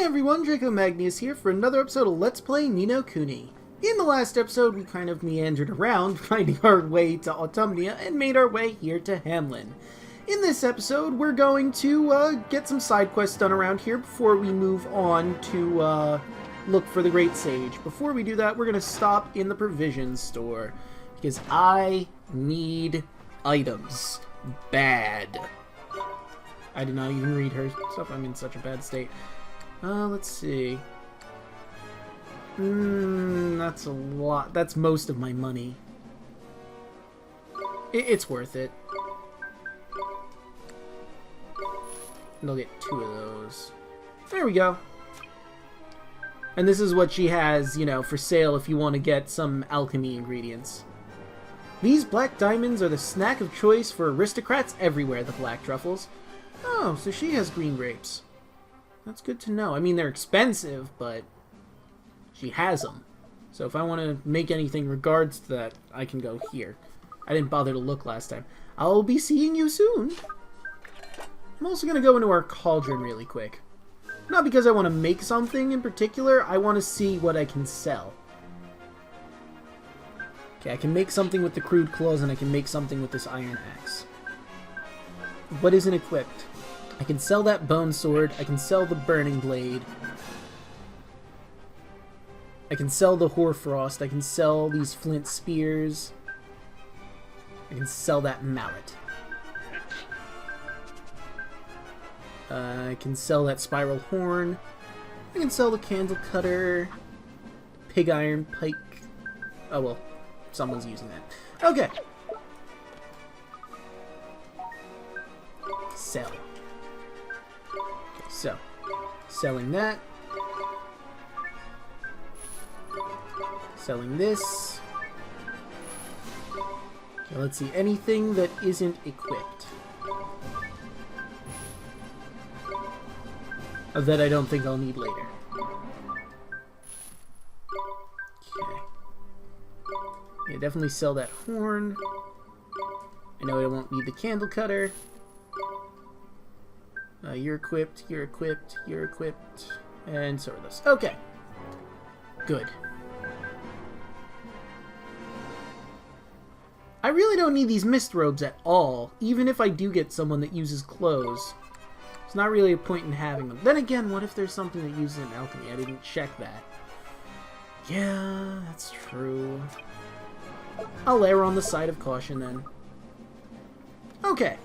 Hey everyone, Draco Magnius here for another episode of Let's Play Ni no Kuni. In the last episode, we kind of meandered around, finding our way to Autumnia, and made our way here to Hamlin. In this episode, we're going to get some side quests done around here before we move on to look for the Great Sage. Before we do that, we're going to stop in the provision store, because I need items. Bad. I did not even read her stuff. I'm in such a bad state. Let's see. That's a lot. That's most of my money. It's worth it. And I'll get 2 of those. There we go. And this is what she has, you know, for sale if you want to get some alchemy ingredients. These black diamonds are the snack of choice for aristocrats everywhere, the black truffles. Oh, so she has green grapes. That's good to know. I mean, they're expensive, but she has them. So if I want to make anything in regards to that, I can go here. I didn't bother to look last time. I'll be seeing you soon. I'm also going to go into our cauldron really quick. Not because I want to make something in particular, I want to see what I can sell. Okay, I can make something with the crude claws, and I can make something with this iron axe. What isn't equipped? I can sell that bone sword, I can sell the burning blade. I can sell the hoarfrost, I can sell these flint spears. I can sell that mallet. I can sell that spiral horn. I can sell the candle cutter. Pig iron pike. Oh well, someone's using that. Okay. Sell. Okay, so, selling that. Selling this. Okay, let's see, anything that isn't equipped. That I don't think I'll need later. Okay. Yeah, definitely sell that horn. I know I won't need the candle cutter. You're equipped, you're equipped, you're equipped, and so are those. Okay. Good. I really don't need these mist robes at all, even if I do get someone that uses clothes. There's not really a point in having them. Then again, what if there's something that uses an alchemy? I didn't check that. Yeah, that's true. I'll err on the side of caution then. Okay.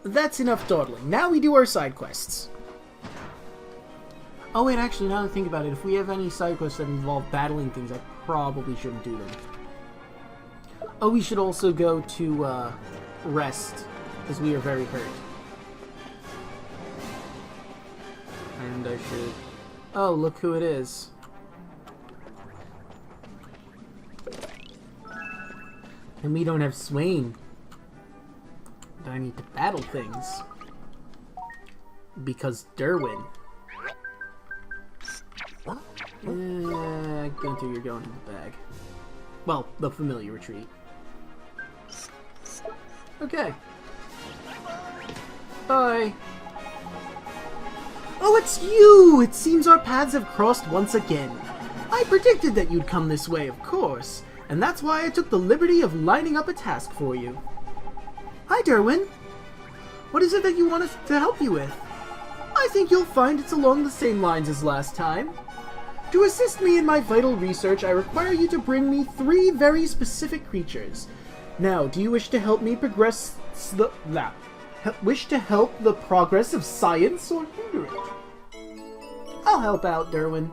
That's enough dawdling. Now we do our side quests. Oh wait, actually, now that I think about it, if we have any side quests that involve battling things, I probably shouldn't do them. Oh, we should also go to rest, because we are very hurt. And I should... Oh, look who it is. And we don't have Swain. I need to battle things. Because Derwin. Gunther, you're going in the bag. Well, the familiar retreat. Okay. Bye. Oh, it's you! It seems our paths have crossed once again. I predicted that you'd come this way, of course. And that's why I took the liberty of lining up a task for you. Hi, Derwin. What is it that you want us to help you with? I think you'll find it's along the same lines as last time. To assist me in my vital research, I require you to bring me 3 very specific creatures. Now, do you wish to help me progress the... wish to help the progress of science or hinder it? I'll help out, Derwin.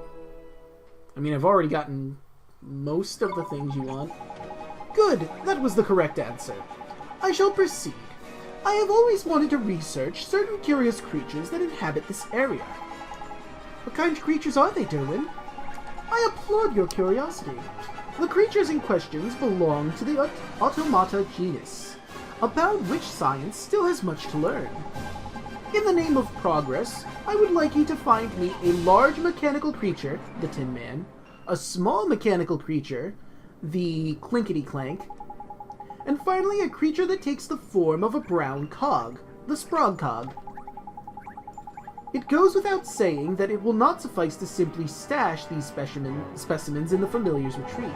I mean, I've already gotten most of the things you want. Good, that was the correct answer. I shall proceed. I have always wanted to research certain curious creatures that inhabit this area. What kind of creatures are they, Derwin? I applaud your curiosity. The creatures in question belong to the automata genus, about which science still has much to learn. In the name of progress, I would like you to find me a large mechanical creature, the Tin Man, a small mechanical creature, the Clinkety Clank, and finally a creature that takes the form of a brown cog, the Sprog Cog. It goes without saying that it will not suffice to simply stash these specimens in the familiar's retreat.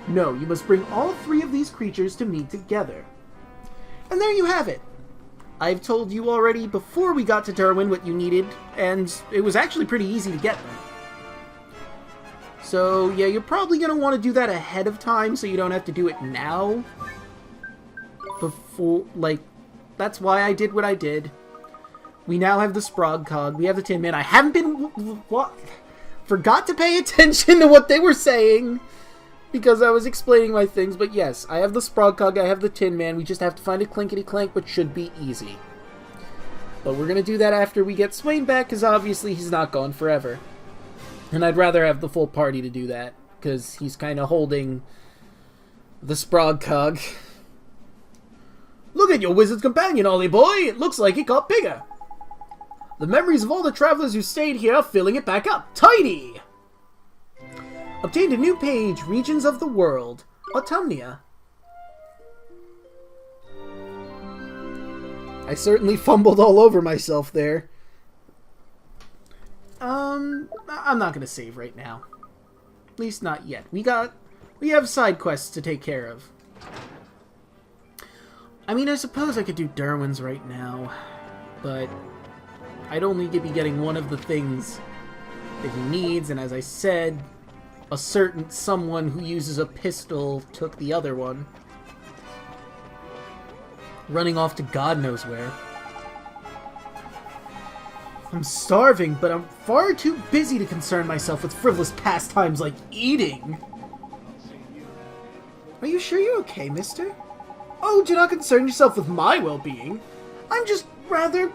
No, you must bring all 3 of these creatures to me together. And there you have it. I've told you already before we got to Derwin what you needed, and it was actually pretty easy to get them. So, yeah, you're probably going to want to do that ahead of time so you don't have to do it now. Before, like, that's why I did what I did. We now have the Sprog Cog, we have the Tin Man. I haven't been... forgot to pay attention to what they were saying because I was explaining my things, but yes, I have the Sprog Cog, I have the Tin Man. We just have to find a Clinkety Clank, which should be easy. But we're going to do that after we get Swain back, because obviously he's not gone forever. And I'd rather have the full party to do that, because he's kind of holding the Sprog Cog. Look at your wizard's companion, Ollie boy! It looks like it got bigger! The memories of all the travelers who stayed here are filling it back up. Tidy! Obtained a new page, Regions of the World. Autumnia. I certainly fumbled all over myself there. I'm not gonna save right now. At least not yet. We have side quests to take care of. I mean, I suppose I could do Derwin's right now, but I'd only be getting one of the things that he needs, and as I said, a certain someone who uses a pistol took the other one. Running off to God knows where. I'm starving, but I'm far too busy to concern myself with frivolous pastimes like eating. Are you sure you're okay, mister? Oh, do not concern yourself with my well-being. I'm just rather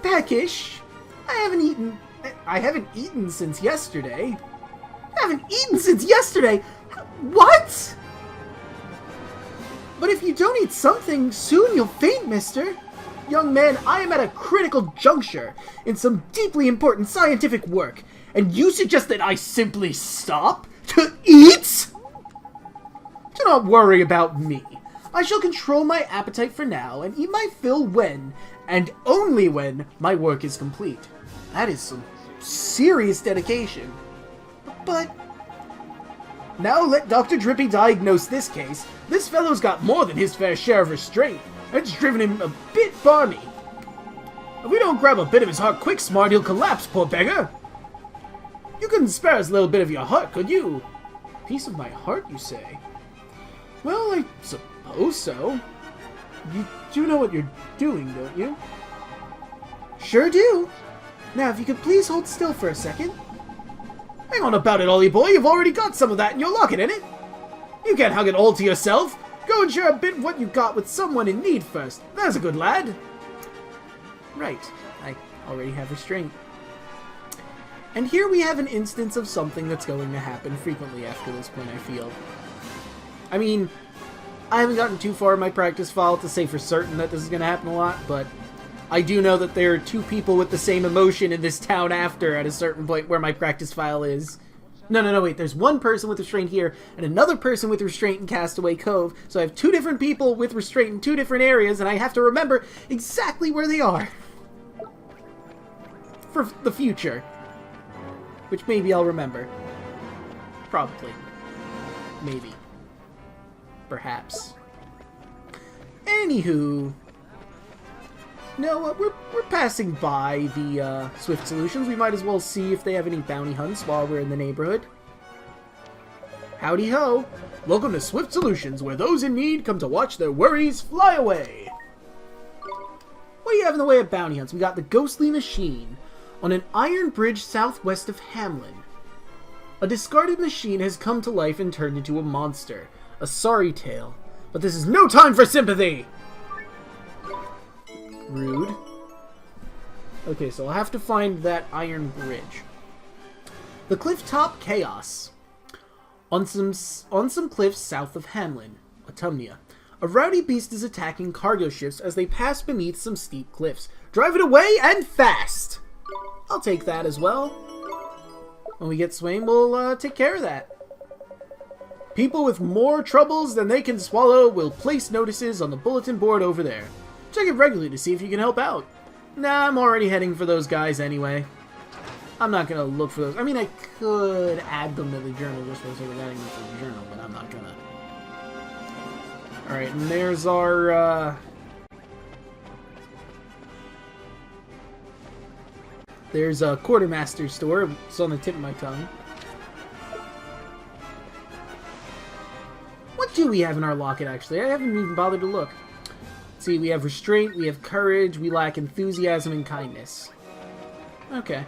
peckish. I haven't eaten since yesterday. What? But if you don't eat something, soon you'll faint, mister. Young man, I am at a critical juncture in some deeply important scientific work, and you suggest that I simply stop to eat? Do not worry about me. I shall control my appetite for now and eat my fill when, and only when, my work is complete. That is some serious dedication. But now let Dr. Drippy diagnose this case. This fellow's got more than his fair share of restraint. It's driven him a bit balmy. If we don't grab a bit of his heart quick, Smart, he'll collapse, poor beggar. You couldn't spare us a little bit of your heart, could you? Piece of my heart, you say? Well, I suppose so. You do know what you're doing, don't you? Sure do. Now, if you could please hold still for a second. Hang on about it, Ollie boy. You've already got some of that in your locket, innit? You can't hug it all to yourself. Go and share a bit of what you got with someone in need first. There's a good lad. Right. I already have restraint. And here we have an instance of something that's going to happen frequently after this point, I feel. I mean, I haven't gotten too far in my practice file to say for certain that this is going to happen a lot, but I do know that there are 2 people with the same emotion in this town after at a certain point where my practice file is. No, wait, there's 1 person with restraint here, and another person with restraint in Castaway Cove, so I have 2 different people with restraint in 2 different areas, and I have to remember exactly where they are. For the future. Which maybe I'll remember. Probably. Maybe. Perhaps. Anywho. No, we're passing by the Swift Solutions. We might as well see if they have any bounty hunts while we're in the neighborhood. Howdy ho! Welcome to Swift Solutions, where those in need come to watch their worries fly away. What do you have in the way of bounty hunts? We got the Ghostly Machine on an iron bridge southwest of Hamlin. A discarded machine has come to life and turned into a monster. A sorry tale. But this is no time for sympathy! Rude. Okay, so I'll have to find that iron bridge. The Clifftop Chaos. On some cliffs south of Hamlin, Autumnia, a rowdy beast is attacking cargo ships as they pass beneath some steep cliffs. Drive it away and fast! I'll take that as well. When we get Swain, we'll take care of that. People with more troubles than they can swallow will place notices on the bulletin board over there. Check it regularly to see if you can help out. Nah, I'm already heading for those guys anyway. I'm not gonna look for those. I mean, I could add them to the journal just for the sake of adding them to the journal, but I'm not gonna. Alright, and there's our, there's a quartermaster store. It's on the tip of my tongue. What do we have in our locket, actually? I haven't even bothered to look. Let's see, we have restraint, we have courage, we lack enthusiasm and kindness. Okay.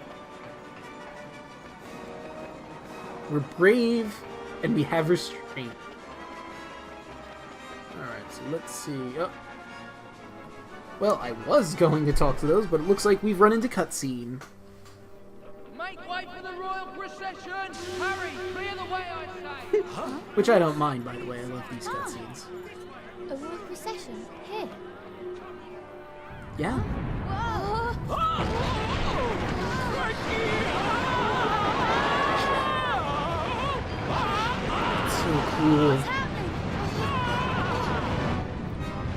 We're brave, and we have restraint. Alright, so let's see. Oh. Well, I was going to talk to those, but it looks like we've run into cutscene. Make way for the royal procession! Hurry, clear the way, I say! Which I don't mind, by the way. I love these cutscenes. A royal procession? Here? Yeah? It's so cool.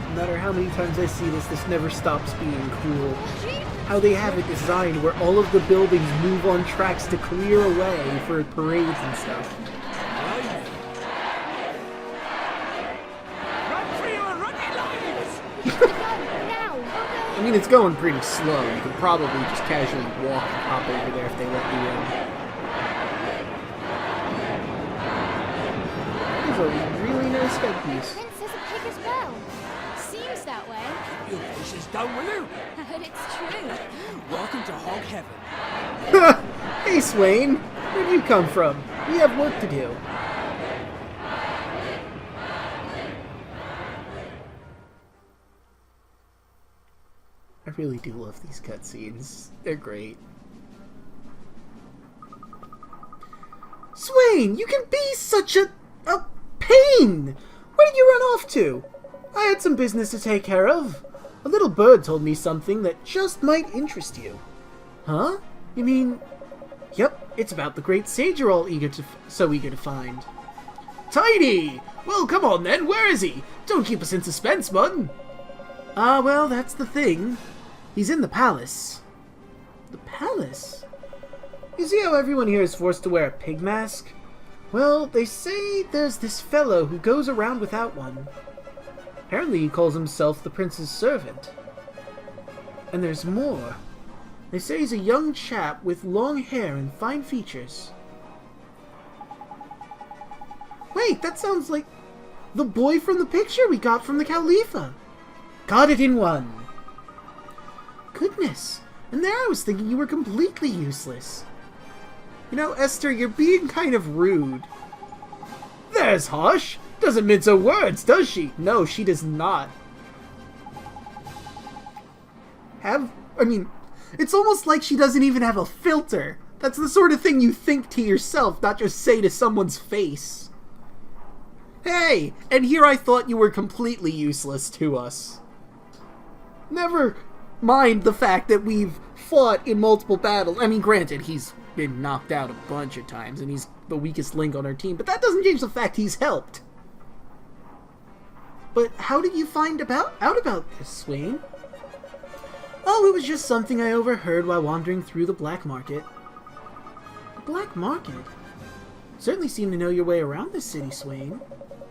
No matter how many times I see this, this never stops being cool. How they have it designed where all of the buildings move on tracks to clear a way for parades and stuff. I mean, it's going pretty slow. You could probably just casually walk and hop over there if they let you in. That is a really nice headpiece. Prince has a pig as well. Seems that way. Your dishes done with you! But it's true. Welcome to Hog Heaven. Hey, Swain! Where'd you come from? We have work to do. I really do love these cutscenes. They're great. Swain, you can be such a pain! Where did you run off to? I had some business to take care of. A little bird told me something that just might interest you. Huh? You mean... Yep, it's about the great sage you're all so eager to find. Tiny! Well, come on then, where is he? Don't keep us in suspense, bud. Well, that's the thing. He's in the palace. The palace? You see how everyone here is forced to wear a pig mask? Well, they say there's this fellow who goes around without one. Apparently he calls himself the prince's servant. And there's more. They say he's a young chap with long hair and fine features. Wait, that sounds like the boy from the picture we got from the Khalifa. Got it in one. Goodness, and there I was thinking you were completely useless. You know, Esther, you're being kind of rude. There's harsh. Doesn't mince her words, does she? No, she does not. It's almost like she doesn't even have a filter. That's the sort of thing you think to yourself, not just say to someone's face. Hey, and here I thought you were completely useless to us. Never mind the fact that we've fought in multiple battles. I mean, granted, he's been knocked out a bunch of times, and he's the weakest link on our team, but that doesn't change the fact he's helped. But how did you find out about this, Swain? Oh, it was just something I overheard while wandering through the black market. The black market? Certainly seem to know your way around this city, Swain.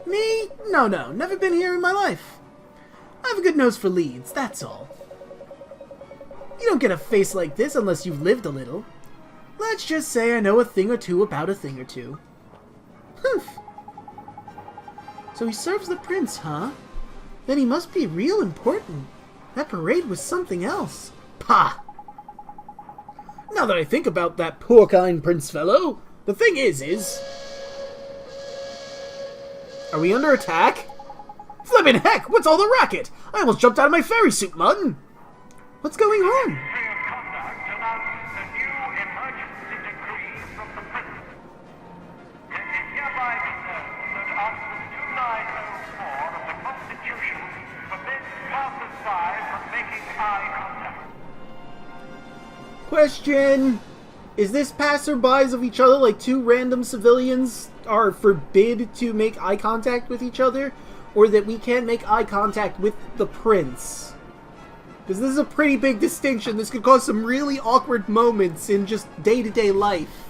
Me? No, never been here in my life. I have a good nose for leads, that's all. You don't get a face like this unless you've lived a little. Let's just say I know a thing or two about a thing or two. Humph. So he serves the prince, huh? Then he must be real important. That parade was something else. Pah! Now that I think about that poor kind prince fellow, the thing is... Are we under attack? Flippin' heck, what's all the racket? I almost jumped out of my fairy suit, Mutton! What's going on? Question: is this passerbys of each other, like two random civilians are forbid to make eye contact with each other, or that we can't make eye contact with the prince? Because this is a pretty big distinction. This could cause some really awkward moments in just day-to-day life.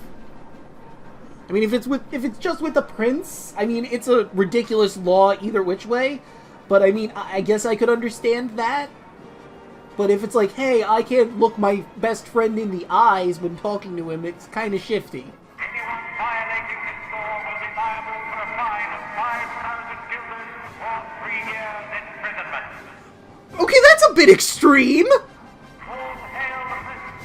I mean, if it's just with the prince, I mean, it's a ridiculous law either which way. But I mean, I guess I could understand that. But if it's like, hey, I can't look my best friend in the eyes when talking to him, it's kind of shifty. Anyone violating this law will be liable for a fine of 5,000 guilders or 3 years imprisonment. Okay, that's a bit extreme! All hail the prince.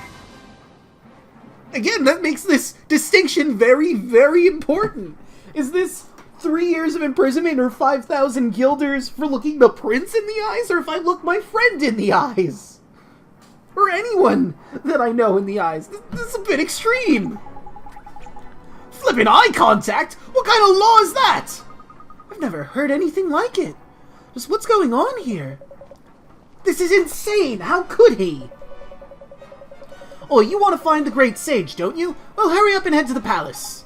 Again, that makes this distinction very, very important. Is this 3 years of imprisonment or 5,000 guilders for looking the prince in the eyes, or if I look my friend in the eyes? Or anyone that I know in the eyes? This is a bit extreme. Flippin' eye contact? What kind of law is that? I've never heard anything like it. Just what's going on here? This is insane! How could he? Oh, you want to find the great sage, don't you? Well, hurry up and head to the palace.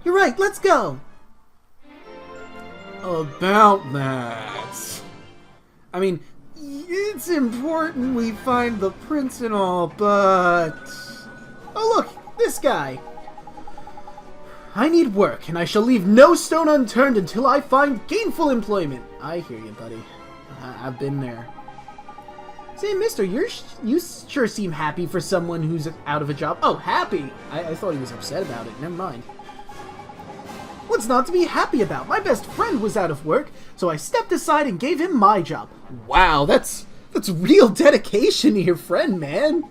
You're right, let's go. About that. I mean, it's important we find the prince and all, but... Oh look, this guy. I need work, and I shall leave no stone unturned until I find gainful employment. I hear you, buddy. I've been there. Say, mister, you sure seem happy for someone who's out of a job. Oh, happy? I thought he was upset about it. Never mind. What's not to be happy about? My best friend was out of work, so I stepped aside and gave him my job. Wow, that's real dedication to your friend, man.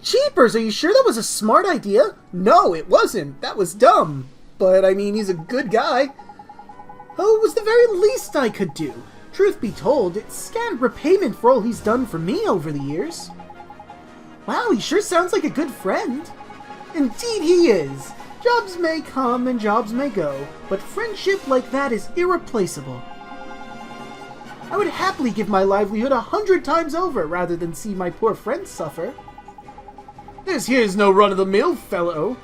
Jeepers, are you sure that was a smart idea? No, it wasn't. That was dumb. But, I mean, he's a good guy. Oh, it was the very least I could do. Truth be told, it's scant repayment for all he's done for me over the years. Wow, he sure sounds like a good friend. Indeed he is. Jobs may come and jobs may go, but friendship like that is irreplaceable. I would happily give my livelihood 100 times over rather than see my poor friend suffer. This here's no run-of-the-mill fellow.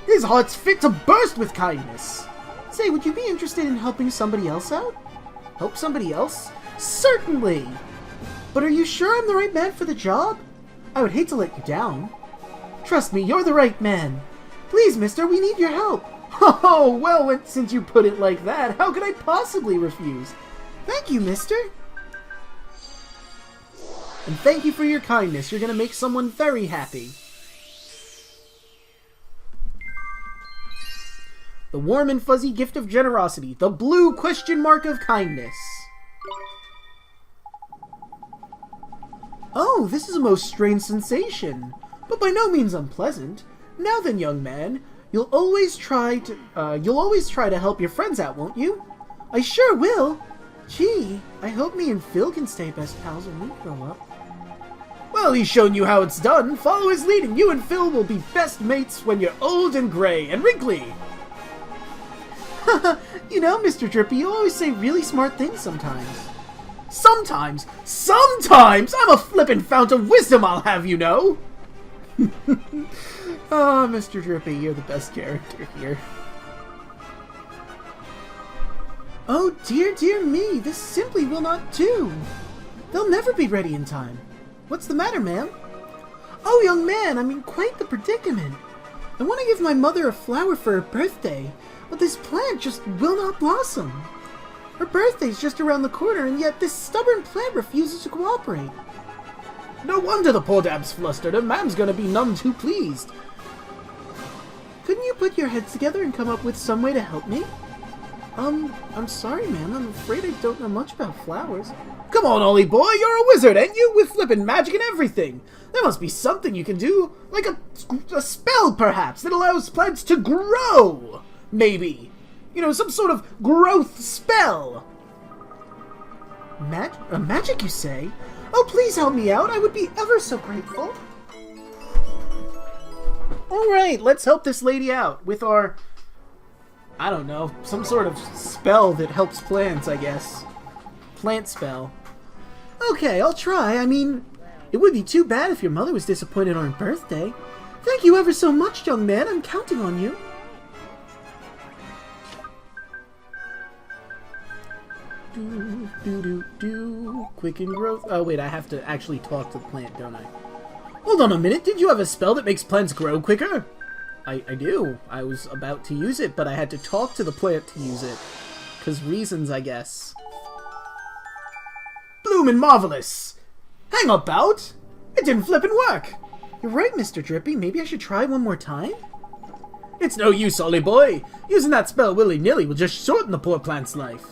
His heart's fit to burst with kindness. Say, would you be interested in helping somebody else out? Help somebody else? Certainly! But are you sure I'm the right man for the job? I would hate to let you down. Trust me, you're the right man. Please, mister, we need your help. Oh, well, since you put it like that, how could I possibly refuse? Thank you, mister. And thank you for your kindness. You're going to make someone very happy. The warm and fuzzy gift of generosity. The blue question mark of kindness. Oh, this is a most strange sensation, but by no means unpleasant. Now then, young man, you'll always try to help your friends out, won't you? I sure will. Gee, I hope me and Phil can stay best pals when we grow up. Well, he's shown you how it's done. Follow his lead, and you and Phil will be best mates when you're old and gray and wrinkly. You know, Mr. Drippy, you always say really smart things sometimes. Sometimes? Sometimes! I'm a flippin' fount of wisdom, I'll have you know! Oh, Mr. Drippy, you're the best character here. Oh, dear me, this simply will not do. They'll never be ready in time. What's the matter, ma'am? Oh, young man, I'm in quite the predicament. I want to give my mother a flower for her birthday, but this plant just will not blossom. Her birthday's just around the corner, and yet this stubborn plant refuses to cooperate. No wonder the poor dab's flustered. Her mam's gonna be none too pleased. Couldn't you put your heads together and come up with some way to help me? I'm sorry, ma'am. I'm afraid I don't know much about flowers. Come on, Ollie boy, you're a wizard, ain't you? With flippin' magic and everything. There must be something you can do, like a spell, perhaps, that allows plants to grow. Maybe. You know, some sort of growth spell. Magic, you say? Oh, please help me out. I would be ever so grateful. Alright, let's help this lady out with our, I don't know, some sort of spell that helps plants, I guess. Plant spell. Okay, I'll try. I mean, it would be too bad if your mother was disappointed on her birthday. Thank you ever so much, young man. I'm counting on you. Quicken growth. Oh, wait, I have to actually talk to the plant, don't I? Hold on a minute. Did you have a spell that makes plants grow quicker? I do. I was about to use it, but I had to talk to the plant to use it. 'Cause reasons, I guess. Bloomin' marvelous! Hang about! It didn't flippin' work! You're right, Mr. Drippy. Maybe I should try one more time? It's no use, Ollie boy. Using that spell willy-nilly will just shorten the poor plant's life.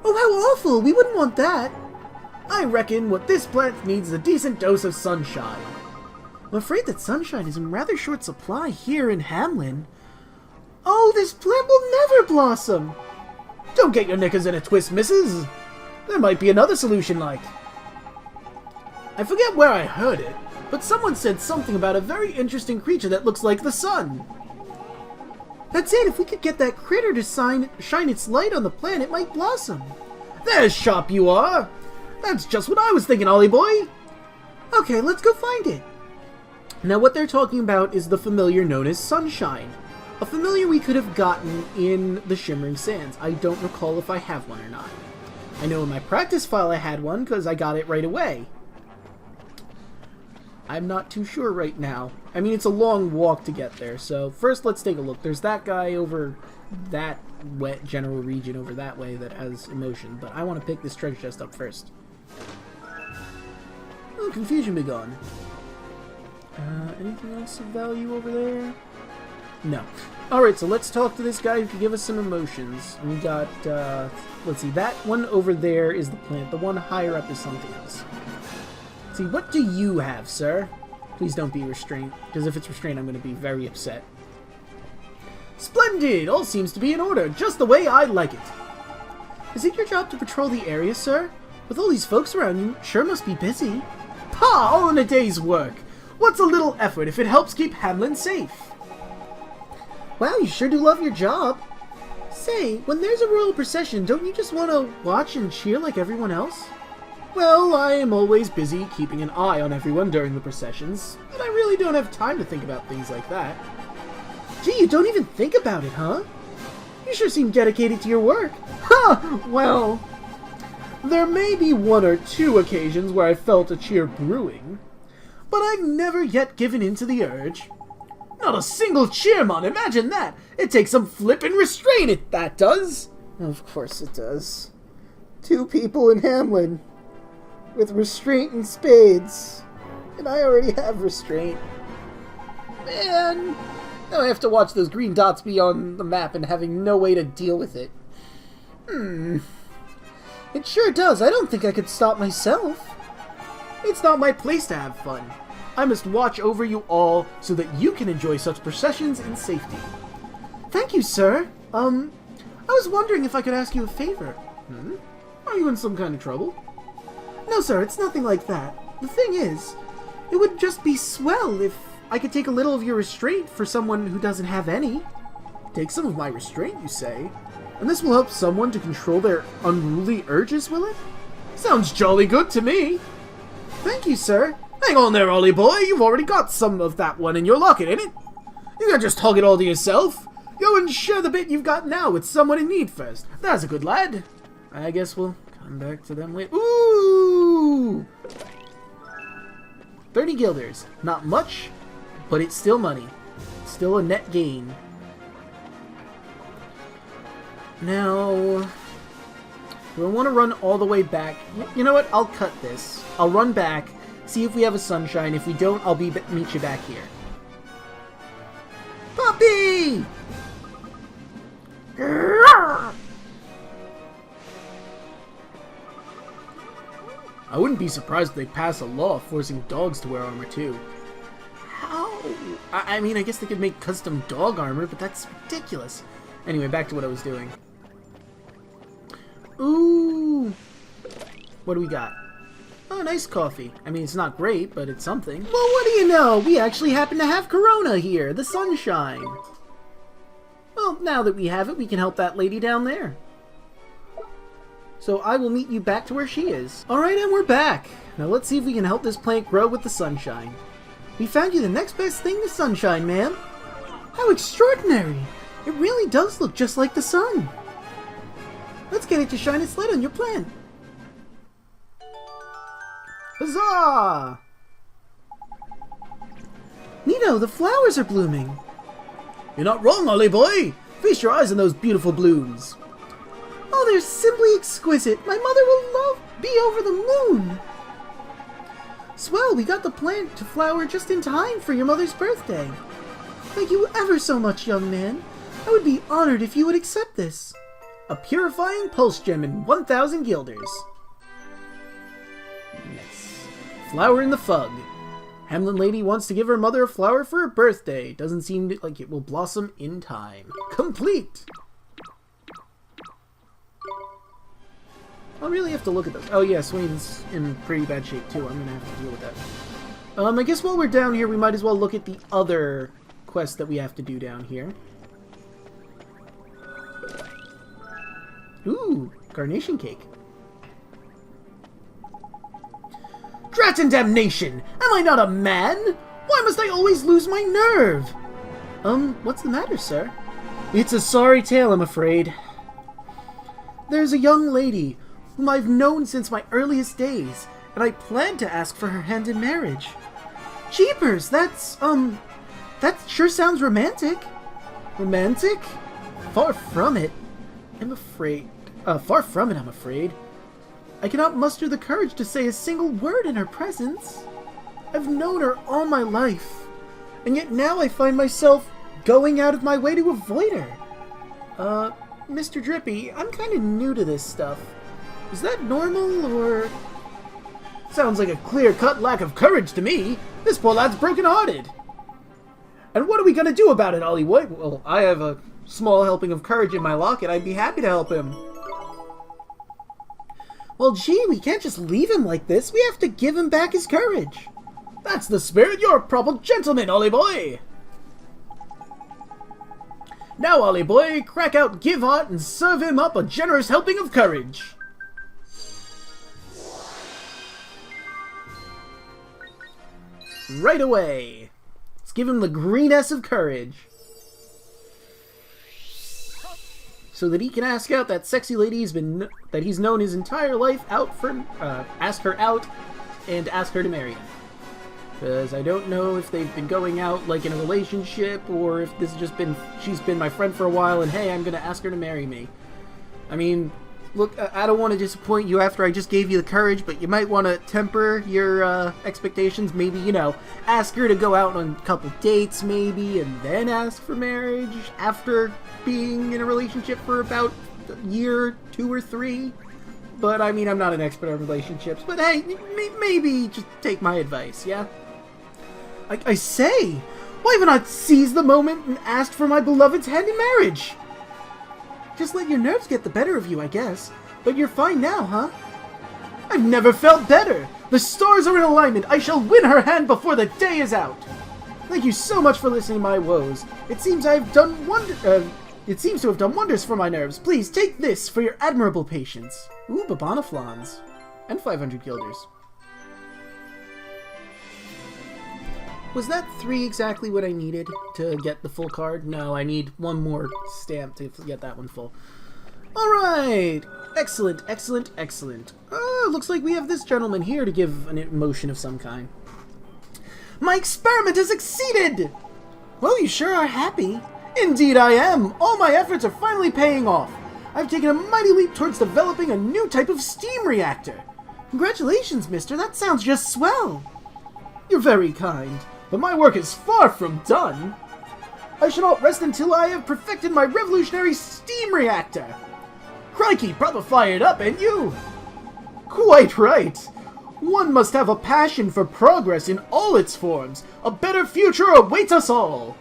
Oh, how awful! We wouldn't want that! I reckon what this plant needs is a decent dose of sunshine. I'm afraid that sunshine is in rather short supply here in Hamlin. Oh, this plant will never blossom! Don't get your knickers in a twist, missus. There might be another solution, like. I forget where I heard it, but someone said something about a very interesting creature that looks like the sun. That's it, if we could get that critter to shine its light on the plant, it might blossom. There's sharp you are! That's just what I was thinking, Ollie boy! Okay, let's go find it. Now what they're talking about is the familiar known as Sunshine. A familiar we could have gotten in the Shimmering Sands. I don't recall if I have one or not. I know in my practice file I had one because I got it right away. I'm not too sure right now. I mean, it's a long walk to get there, so first let's take a look. There's that guy over that wet general region over that way that has emotion, but I want to pick this treasure chest up first. Oh, confusion be gone. Anything else of value over there? No. Alright, so let's talk to this guy who can give us some emotions. We got, let's see, that one over there is the plant. The one higher up is something else. Let's see, what do you have, sir? Please don't be restrained, because if it's restrained, I'm going to be very upset. Splendid! All seems to be in order, just the way I like it. Is it your job to patrol the area, sir? With all these folks around, you sure must be busy. Pah! All in a day's work. What's a little effort if it helps keep Hamlin safe? Wow, you sure do love your job. Say, when there's a royal procession, don't you just want to watch and cheer like everyone else? Well, I am always busy keeping an eye on everyone during the processions, and I really don't have time to think about things like that. Gee, you don't even think about it, huh? You sure seem dedicated to your work. Huh, well, there may be one or two occasions where I felt a cheer brewing, but I've never yet given in to the urge. Not a single cheer, man, imagine that! It takes some flippin' restraint, that does! Of course it does. 2 people in Hamlin with restraint and spades. And I already have restraint. Man, now I have to watch those green dots be on the map and having no way to deal with it. It sure does. I don't think I could stop myself. It's not my place to have fun. I must watch over you all so that you can enjoy such processions in safety. Thank you, sir. I was wondering if I could ask you a favor. Are you in some kind of trouble? No, sir, it's nothing like that. The thing is, it would just be swell if I could take a little of your restraint for someone who doesn't have any. Take some of my restraint, you say? And this will help someone to control their unruly urges, will it? Sounds jolly good to me. Thank you, sir. Hang on there, Ollie boy. You've already got some of that one in your locket, ain't it? You can't just hog it all to yourself. Go and share the bit you've got now with someone in need first. That's a good lad. I guess we'll come back to them later. Ooh! 30 guilders. Not much, but it's still money. Still a net gain. Now, do I want to run all the way back? You know what? I'll cut this. I'll run back, see if we have a sunshine. If we don't, I'll meet you back here. Puppy! Grrr! I wouldn't be surprised if they pass a law forcing dogs to wear armor too. How? I mean, I guess they could make custom dog armor, but that's ridiculous. Anyway, back to what I was doing. Ooh! What do we got? Oh, nice coffee. I mean, it's not great, but it's something. Well, what do you know? We actually happen to have Corona here, the sunshine. Well, now that we have it, we can help that lady down there. So I will meet you back to where she is. Alright, and we're back. Now let's see if we can help this plant grow with the sunshine. We found you the next best thing to sunshine, ma'am. How extraordinary! It really does look just like the sun. Let's get it to shine its light on your plant. Huzzah! Nino, the flowers are blooming. You're not wrong, Ollie boy. Feast your eyes on those beautiful blooms. Oh, they're simply exquisite. My mother will be over the moon. Swell, we got the plant to flower just in time for your mother's birthday. Thank you ever so much, young man. I would be honored if you would accept this. A purifying pulse gem in 1,000 guilders. Nice. Flower in the fug. Hamlin lady wants to give her mother a flower for her birthday. Doesn't seem like it will blossom in time. Complete! I'll really have to look at this. Oh yeah, Swain's in pretty bad shape too. I'm gonna have to deal with that. I guess while we're down here, we might as well look at the other quest that we have to do down here. Ooh, carnation cake. Drat and damnation! Am I not a man? Why must I always lose my nerve? What's the matter, sir? It's a sorry tale, I'm afraid. There's a young lady whom I've known since my earliest days, and I plan to ask for her hand in marriage. Jeepers, that sure sounds romantic. Romantic? Far from it. I'm afraid. Far from it, I'm afraid. I cannot muster the courage to say a single word in her presence. I've known her all my life, and yet now I find myself going out of my way to avoid her. Mr. Drippy, I'm kind of new to this stuff. Is that normal, or...? Sounds like a clear-cut lack of courage to me. This poor lad's broken-hearted. And what are we gonna do about it, Ollie White? Well, I have a small helping of courage in my locket. I'd be happy to help him. Well, gee, we can't just leave him like this. We have to give him back his courage. That's the spirit. You're a proper gentleman, Ollie boy. Now, Ollie boy, crack out Give Heart and serve him up a generous helping of courage. Right away. Let's give him the green S of courage. So that he can ask out that sexy lady he's known his entire life ask her out and ask her to marry him. Because I don't know if they've been going out like in a relationship, or if this has just been, she's been my friend for a while and hey, I'm gonna ask her to marry me. I mean, look, I don't want to disappoint you after I just gave you the courage, but you might want to temper your expectations. Maybe, you know, ask her to go out on a couple dates maybe, and then ask for marriage after being in a relationship for about a year, 2 or 3. But, I mean, I'm not an expert on relationships, but hey, maybe just take my advice, yeah? I say, why have I not seized the moment and asked for my beloved's hand in marriage? Just let your nerves get the better of you, I guess. But you're fine now, huh? I've never felt better! The stars are in alignment! I shall win her hand before the day is out! Thank you so much for listening to my woes. It seems to have done wonders for my nerves. Please take this for your admirable patience. Ooh, Babana Flans. And 500 guilders. Was that 3 exactly what I needed to get the full card? No, I need 1 more stamp to get that one full. Alright! Excellent, excellent, excellent. Looks like we have this gentleman here to give an emotion of some kind. My experiment has succeeded! Well, you sure are happy. Indeed I am! All my efforts are finally paying off. I've taken a mighty leap towards developing a new type of steam reactor. Congratulations, mister. That sounds just swell. You're very kind. But my work is far from done. I shall not rest until I have perfected my revolutionary steam reactor. Crikey, proper fired up, ain't you? Quite right. One must have a passion for progress in all its forms. A better future awaits us all.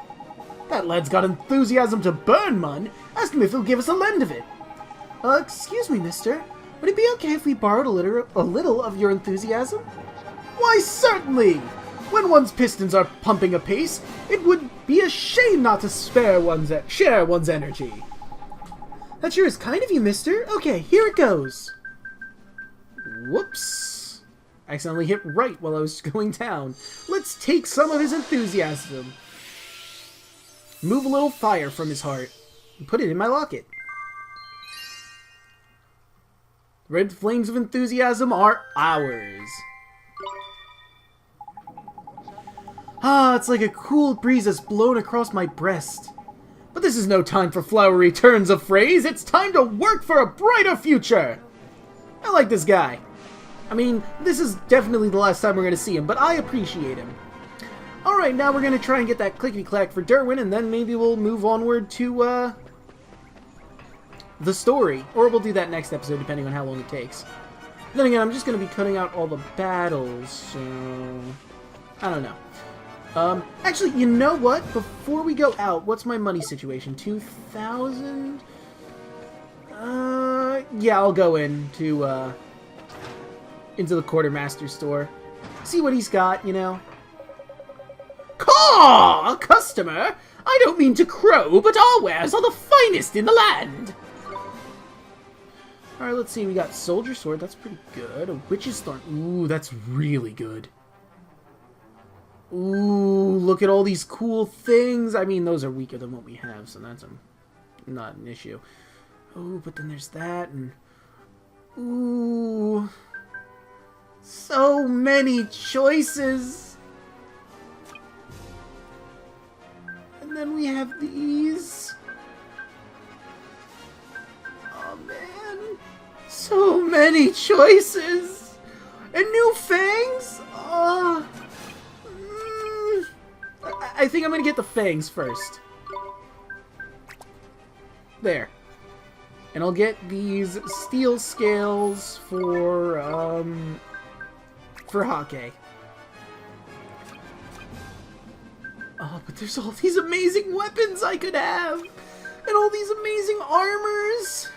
That lad's got enthusiasm to burn, man. Ask him if he'll give us a lend of it. Excuse me, mister. Would it be okay if we borrowed a little of your enthusiasm? Why, certainly! When one's pistons are pumping apace, it would be a shame not to share one's energy. That sure is kind of you, mister. Okay, here it goes. Whoops. I accidentally hit right while I was going down. Let's take some of his enthusiasm. Move a little fire from his heart and put it in my locket. Red flames of enthusiasm are ours. Ah, it's like a cool breeze that's blown across my breast. But this is no time for flowery turns of phrase. It's time to work for a brighter future. I like this guy. I mean, this is definitely the last time we're going to see him, but I appreciate him. Alright, now we're going to try and get that clickety-clack for Derwin, and then maybe we'll move onward to, the story. Or we'll do that next episode, depending on how long it takes. Then again, I'm just going to be cutting out all the battles, so... I don't know. Actually, you know what? Before we go out, what's my money situation? 2,000? Yeah, I'll go into the quartermaster store. See what he's got, you know? Caw! Customer! I don't mean to crow, but our wares are the finest in the land! Alright, let's see. We got Soldier Sword. That's pretty good. A Witch's Thorn. Ooh, that's really good. Ooh, look at all these cool things. I mean, those are weaker than what we have, so that's not an issue. Ooh, but then there's that, and... Ooh... So many choices! And then we have these... Oh, man. So many choices! And new fangs? Oh... I think I'm gonna get the fangs first. There. And I'll get these steel scales for Hake. Oh, but there's all these amazing weapons I could have! And all these amazing armors!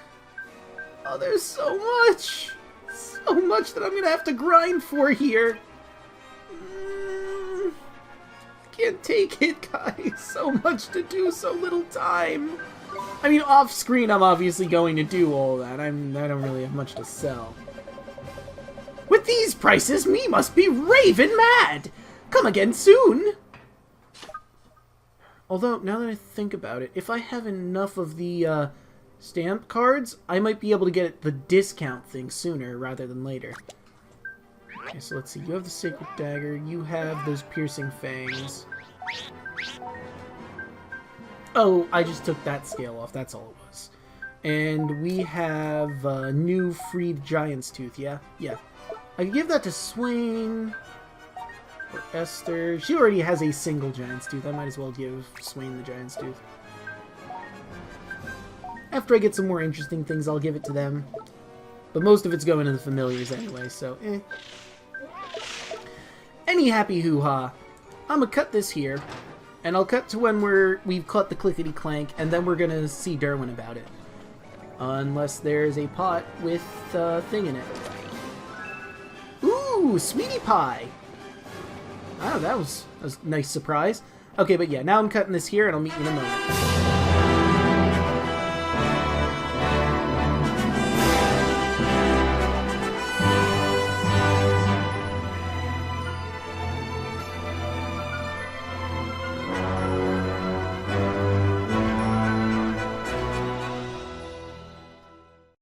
Oh, there's so much! So much that I'm gonna have to grind for here! Can't take it, guys. So much to do, so little time. I mean, off screen, I'm obviously going to do all that. I don't really have much to sell. With these prices, me must be raving mad. Come again soon. Although, now that I think about it, if I have enough of the stamp cards, I might be able to get the discount thing sooner rather than later. Okay, so let's see. You have the Sacred Dagger. You have those Piercing Fangs. Oh, I just took that scale off. That's all it was. And we have new Freed Giant's Tooth. Yeah? Yeah. I could give that to Swain. Or Esther. She already has a single Giant's Tooth. I might as well give Swain the Giant's Tooth. After I get some more interesting things, I'll give it to them. But most of it's going to the familiars anyway, so eh. Any happy hoo-ha. I'm gonna cut this here, and I'll cut to when we've cut the clickety-clank, and then we're gonna see Derwin about it. Unless there's a pot with a thing in it. Ooh, Sweetie Pie! Oh, that was a nice surprise. Okay, but yeah, now I'm cutting this here, and I'll meet you in a moment.